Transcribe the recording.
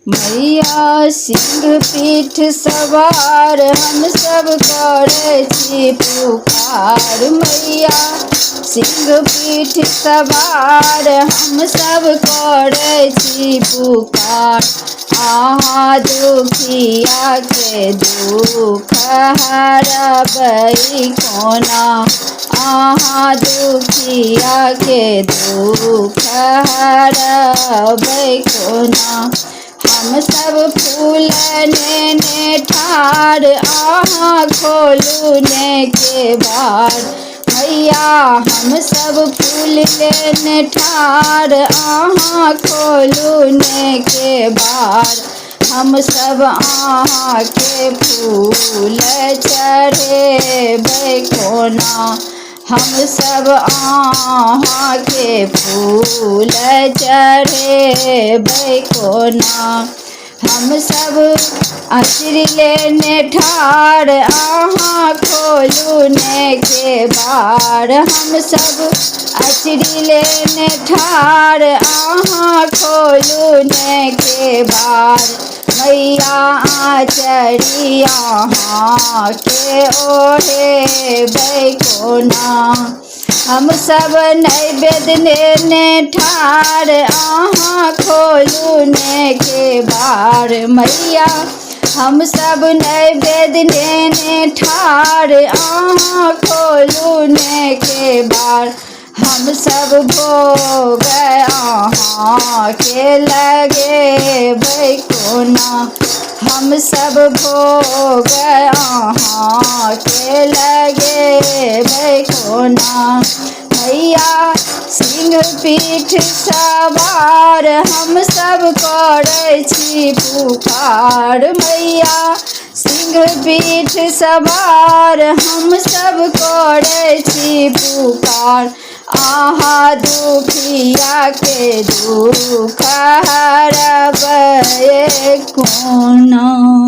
मैया सिंह पीठ सवार हम सब करै छी पुकार। मैया सिंह पीठ सवार हम सब करै छी पुकार। अहाँ दुखिया के दुख हरबै कोना, अहाँ दुखिया के दुख हरबै कोना। हम सब फूल नेने ठाढ़ अहाँ खोलू ने केवाड़। मैया हम सब फूल लेने ठाढ़ अहाँ खोलू ने केवाड़। हम सब अहाँ के फूल चढ़ेबै कोना, हम सब अहाँ के फूल चढ़ेबै कोना। हम सब अचरी लेने ठाढ़ अहाँ खोलू ने केवाड़। हम सब अचरी लेने ठाढ़ अहाँ खोलू ने केवाड़। मैया आचरी अहाँ के ओढ़ेबै कोना, हम सब नैवेद्य लेने ठाढ़ अहाँ खोलू ने केवाड़। मैया हम सब नैवेद्य लेने ठाढ़ अहाँ खोलू ने केवाड़। हम सब भोग अहाँ के लगेबै कोना, हम सब भोग अहाँ के लगेबै कोना। मैया सिंह पीठ सवार हम सब करै छी पुकार। मैया सिंह पीठ सवार हम सब करै छी पुकार। अहाँ दुखिया के दुख हरबै कोना।